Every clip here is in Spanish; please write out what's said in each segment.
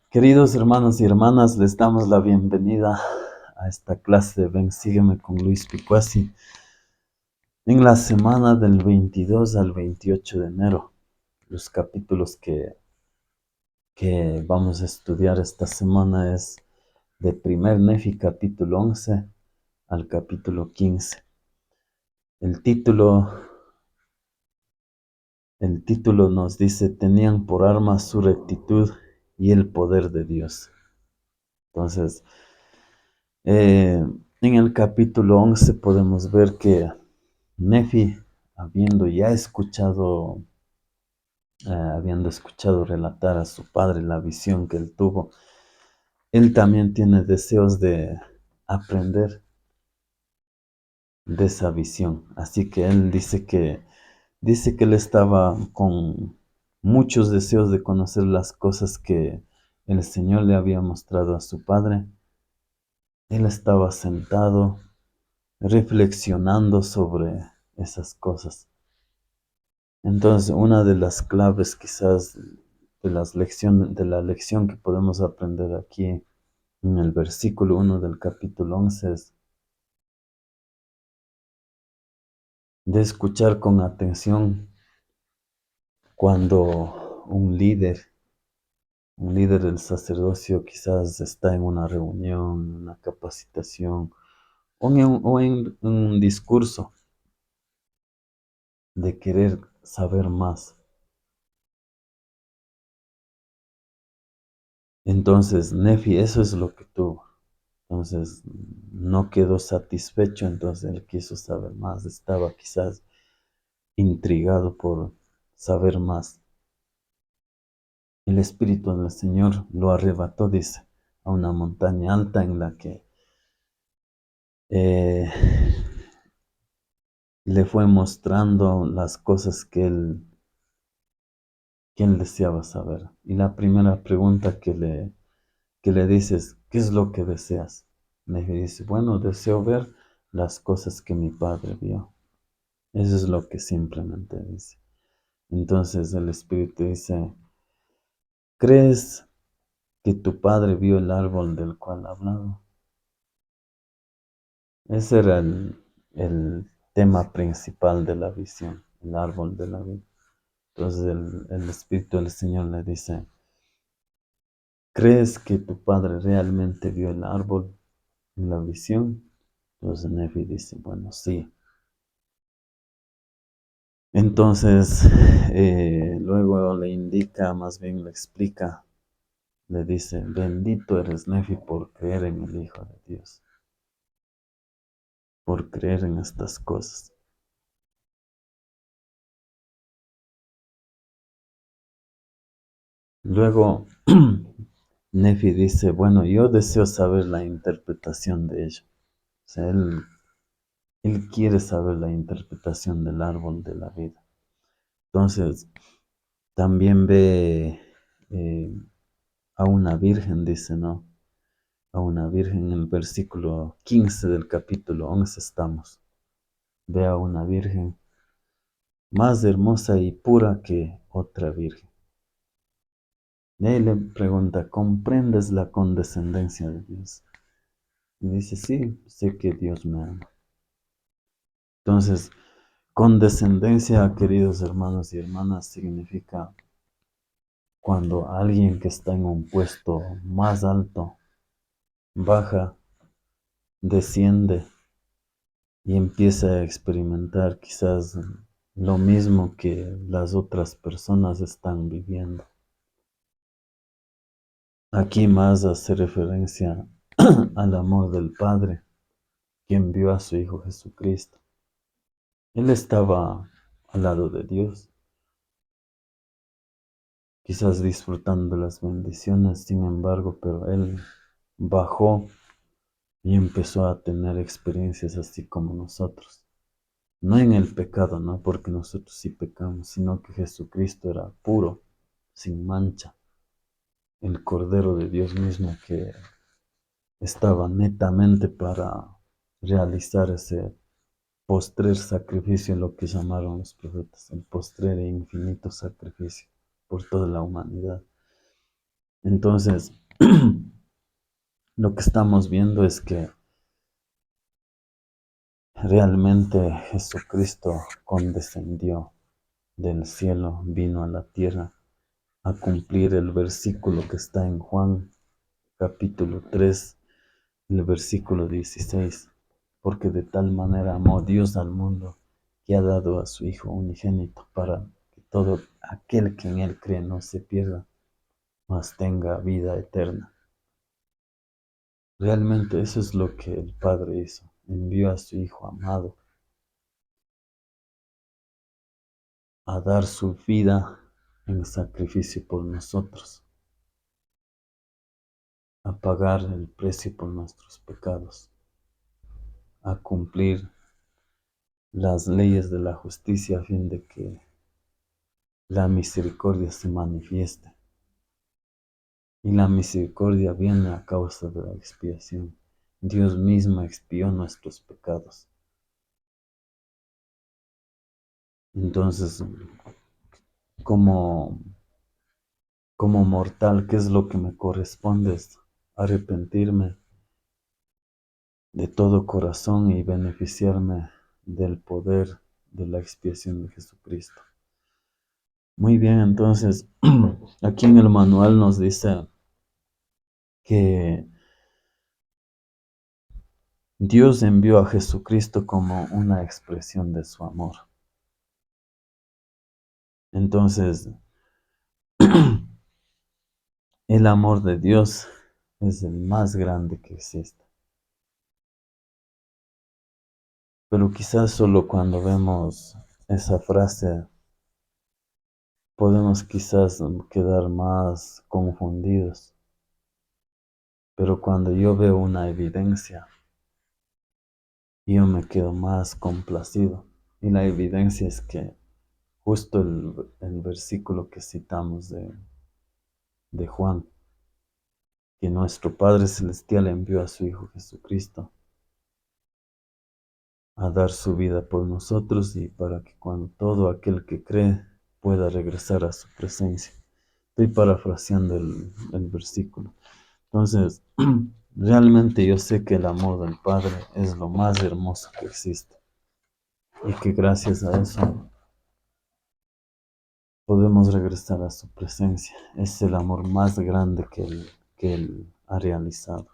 Queridos hermanos y hermanas, les damos la bienvenida a esta clase de Ven, sígueme con Luis Picuasi en la semana del 22 al 28 de enero. Los capítulos que vamos a estudiar esta semana es de primer Nefi, capítulo 11 al capítulo 15. El título nos dice: tenían por arma su rectitud y el poder de Dios. Entonces, en el capítulo 11 podemos ver que Nefi, habiendo escuchado relatar a su padre la visión que él tuvo, él también tiene deseos de aprender de esa visión. Así que él dice que él estaba con muchos deseos de conocer las cosas que el Señor le había mostrado a su padre. Él estaba sentado reflexionando sobre esas cosas. Entonces, una de las claves quizás de la lección que podemos aprender aquí en el versículo 1 del capítulo 11 es de escuchar con atención cuando un líder del sacerdocio quizás está en una reunión, en una capacitación o en un discurso de querer saber más. Entonces, Nefi, eso es lo que tuvo. Entonces, no quedó satisfecho, entonces él quiso saber más, estaba quizás intrigado por saber más. El Espíritu del Señor lo arrebató, dice, a una montaña alta en la que eh, le fue mostrando las cosas que él deseaba saber. Y la primera pregunta que le dices: ¿qué es lo que deseas? Le dice: bueno, deseo ver las cosas que mi padre vio. Eso es lo que simplemente dice. Entonces el Espíritu dice: ¿crees que tu padre vio el árbol del cual hablaba? Ese era el tema principal de la visión, el árbol de la vida. Entonces el Espíritu del Señor le dice: ¿crees que tu padre realmente vio el árbol en la visión? Entonces Nefi dice: bueno, sí. Entonces, luego le indica, más bien le explica, le dice: bendito eres, Nefi, por creer en el Hijo de Dios, por creer en estas cosas. Luego, Nefi dice: bueno, yo deseo saber la interpretación de ello. O sea, él quiere saber la interpretación del árbol de la vida. Entonces, también ve eh, a una virgen, dice, ¿no? A una virgen, en el versículo 15 del capítulo 11 estamos. Ve a una virgen más hermosa y pura que otra virgen. Y ahí le pregunta: ¿comprendes la condescendencia de Dios? Y dice: sí, sé que Dios me ama. Entonces, condescendencia, queridos hermanos y hermanas, significa cuando alguien que está en un puesto más alto baja, desciende y empieza a experimentar quizás lo mismo que las otras personas están viviendo. Aquí más hace referencia al amor del Padre, que envió a su Hijo Jesucristo. Él estaba al lado de Dios, quizás disfrutando de las bendiciones, sin embargo, pero él bajó y empezó a tener experiencias así como nosotros. No en el pecado, no porque nosotros sí pecamos, sino que Jesucristo era puro, sin mancha, el Cordero de Dios mismo que estaba netamente para realizar ese postrer sacrificio, lo que llamaron los profetas, el postrer e infinito sacrificio por toda la humanidad. Entonces, lo que estamos viendo es que realmente Jesucristo condescendió del cielo, vino a la tierra a cumplir el versículo que está en Juan capítulo 3, el versículo 16, porque de tal manera amó Dios al mundo que ha dado a su Hijo unigénito para que todo aquel que en Él cree no se pierda, mas tenga vida eterna. Realmente eso es lo que el Padre hizo, envió a su Hijo amado a dar su vida en sacrificio por nosotros, a pagar el precio por nuestros pecados, a cumplir las leyes de la justicia a fin de que la misericordia se manifieste. Y la misericordia viene a causa de la expiación. Dios mismo expió nuestros pecados. Entonces, como, como mortal, ¿qué es lo que me corresponde? Es arrepentirme de todo corazón y beneficiarme del poder de la expiación de Jesucristo. Muy bien, entonces, aquí en el manual nos dice que Dios envió a Jesucristo como una expresión de su amor. Entonces, el amor de Dios es el más grande que existe. Pero quizás solo cuando vemos esa frase podemos quizás quedar más confundidos. Pero cuando yo veo una evidencia, yo me quedo más complacido. Y la evidencia es que justo el versículo que citamos de Juan, que nuestro Padre Celestial envió a su Hijo Jesucristo a dar su vida por nosotros y para que cuando todo aquel que cree pueda regresar a su presencia. Estoy parafraseando el versículo. Entonces, realmente yo sé que el amor del Padre es lo más hermoso que existe y que gracias a eso podemos regresar a su presencia. Es el amor más grande que Él ha realizado.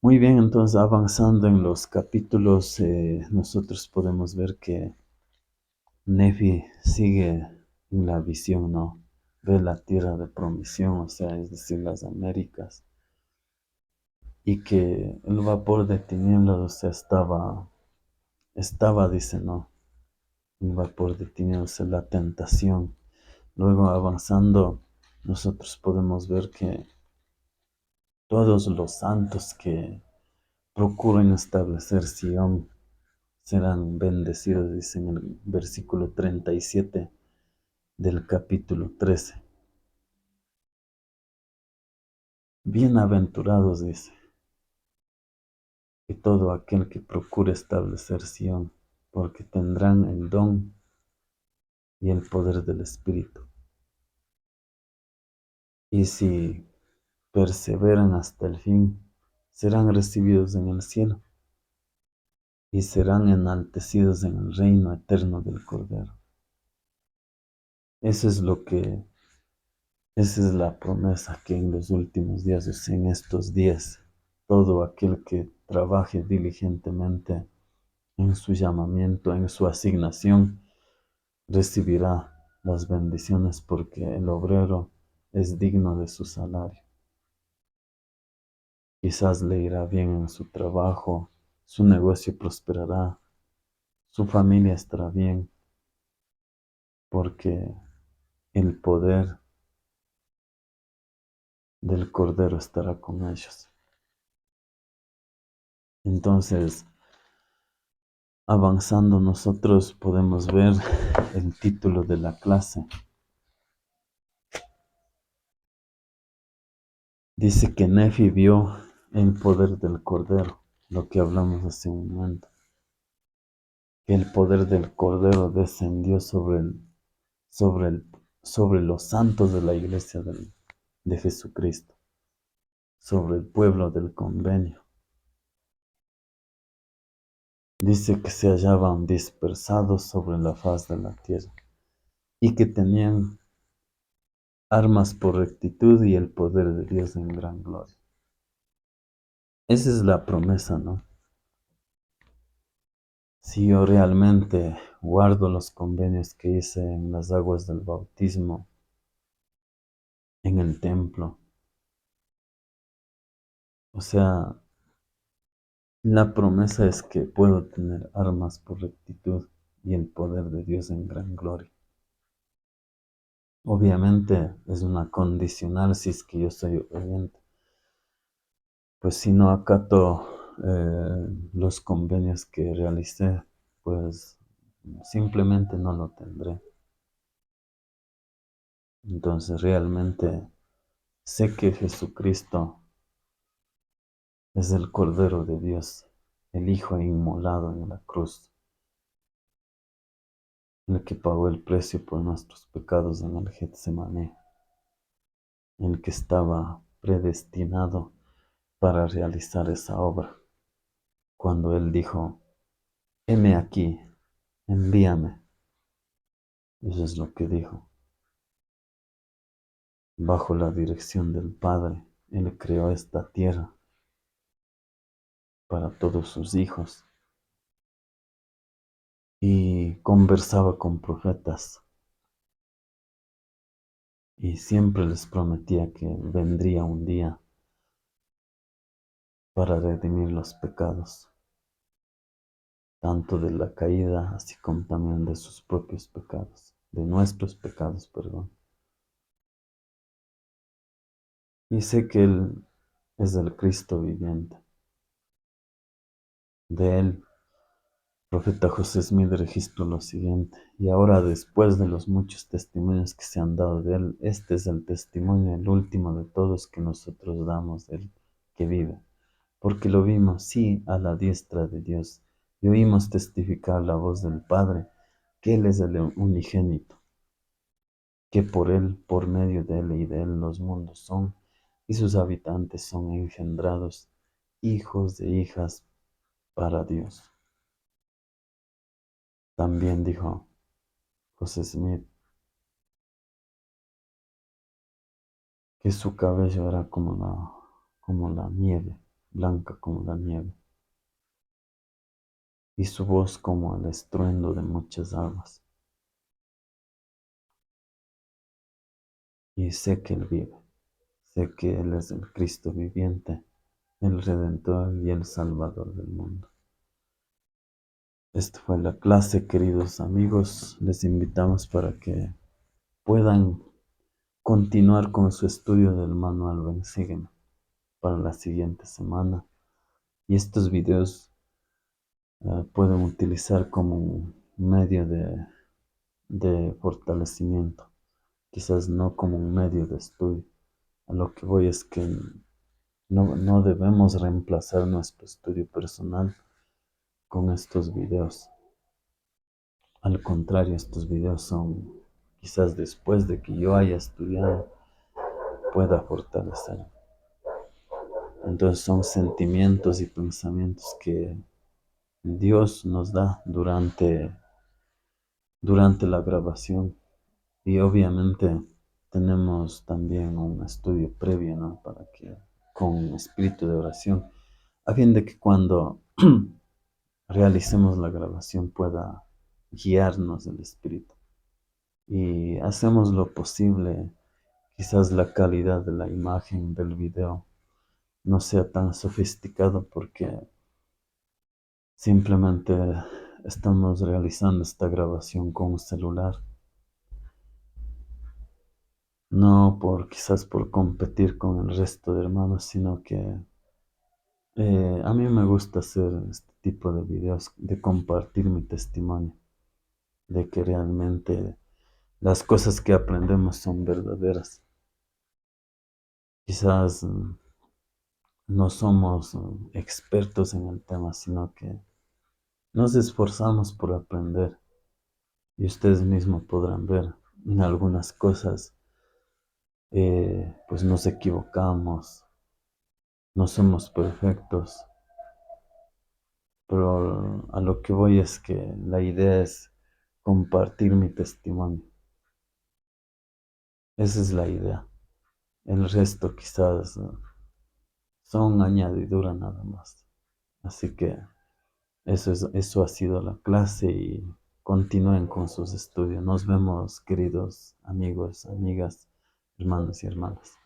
Muy bien, entonces avanzando en los capítulos, nosotros podemos ver que Nefi sigue en la visión, ¿no? Ve la tierra de promisión, o sea, es decir, las Américas, y que el vapor de tinieblas, o sea, dice, ¿no? El vapor de tinieblas es la tentación. Luego avanzando, nosotros podemos ver que todos los santos que procuren establecer Sion serán bendecidos, dice en el versículo 37 del capítulo 13. Bienaventurados, dice, que todo aquel que procure establecer Sion, porque tendrán el don y el poder del Espíritu. Y si perseveran hasta el fin, serán recibidos en el cielo y serán enaltecidos en el reino eterno del Cordero. Eso es lo que Esa es la promesa que en los últimos días, o sea, en estos días, todo aquel que trabaje diligentemente en su llamamiento, en su asignación, recibirá las bendiciones porque el obrero es digno de su salario. Quizás le irá bien en su trabajo, su negocio prosperará, su familia estará bien, porque el poder del Cordero estará con ellos. Entonces, avanzando, nosotros podemos ver el título de la clase. Dice que Nefi vio el poder del Cordero, lo que hablamos hace un momento. Que el poder del Cordero descendió sobre los santos de la iglesia de Jesucristo sobre el pueblo del convenio. Dice que se hallaban dispersados sobre la faz de la tierra y que tenían armas por rectitud y el poder de Dios en gran gloria. Esa es la promesa, ¿no? Si yo realmente guardo los convenios que hice en las aguas del bautismo, en el templo, o sea, la promesa es que puedo tener armas por rectitud y el poder de Dios en gran gloria. Obviamente es una condicional si es que yo soy obediente. Pues si no acato los convenios que realicé, pues simplemente no lo tendré. Entonces realmente sé que Jesucristo es el Cordero de Dios, el Hijo inmolado en la cruz, el que pagó el precio por nuestros pecados en el Getsemaní, el que estaba predestinado para realizar esa obra. Cuando Él dijo, heme aquí, envíame. Eso es lo que dijo. Bajo la dirección del Padre, Él creó esta tierra para todos sus hijos y conversaba con profetas y siempre les prometía que vendría un día para redimir los pecados, tanto de la caída, así como también de sus propios pecados, de nuestros pecados, perdón. Y sé que Él es el Cristo viviente. De Él, profeta José Smith registró lo siguiente: y ahora, después de los muchos testimonios que se han dado de Él, este es el testimonio, el último de todos que nosotros damos de Él, que vive. Porque lo vimos, sí, a la diestra de Dios, y oímos testificar la voz del Padre, que Él es el unigénito, que por Él, por medio de Él y de Él los mundos son, y sus habitantes son engendrados, hijos de hijas para Dios. También dijo José Smith que su cabello era como la nieve, blanca como la nieve, y su voz como el estruendo de muchas aguas. Y sé que Él vive. Sé que Él es el Cristo viviente, el Redentor y el Salvador del mundo. Esta fue la clase, queridos amigos. Les invitamos para que puedan continuar con su estudio del manual Ven, Sígueme para la siguiente semana. Y estos videos pueden utilizar como un medio de fortalecimiento, quizás no como un medio de estudio. A lo que voy es que no debemos reemplazar nuestro estudio personal con estos videos. Al contrario, estos videos son quizás después de que yo haya estudiado, pueda fortalecer. Entonces son sentimientos y pensamientos que Dios nos da durante la grabación. Y obviamente tenemos también un estudio previo, ¿no? Para que, con espíritu de oración, a fin de que cuando realicemos la grabación pueda guiarnos el espíritu. Y hacemos lo posible, quizás la calidad de la imagen del video no sea tan sofisticado porque simplemente estamos realizando esta grabación con un celular. No quizás por competir con el resto de hermanos, sino que a mí me gusta hacer este tipo de videos, de compartir mi testimonio, de que realmente las cosas que aprendemos son verdaderas. Quizás no somos expertos en el tema, sino que nos esforzamos por aprender. Y ustedes mismos podrán ver en algunas cosas pues nos equivocamos, no somos perfectos, pero a lo que voy es que la idea es compartir mi testimonio. Esa es la idea. El resto quizás son añadidura nada más. Así que eso ha sido la clase y continúen con sus estudios. Nos vemos, queridos amigos, amigas, hermanos y hermanas.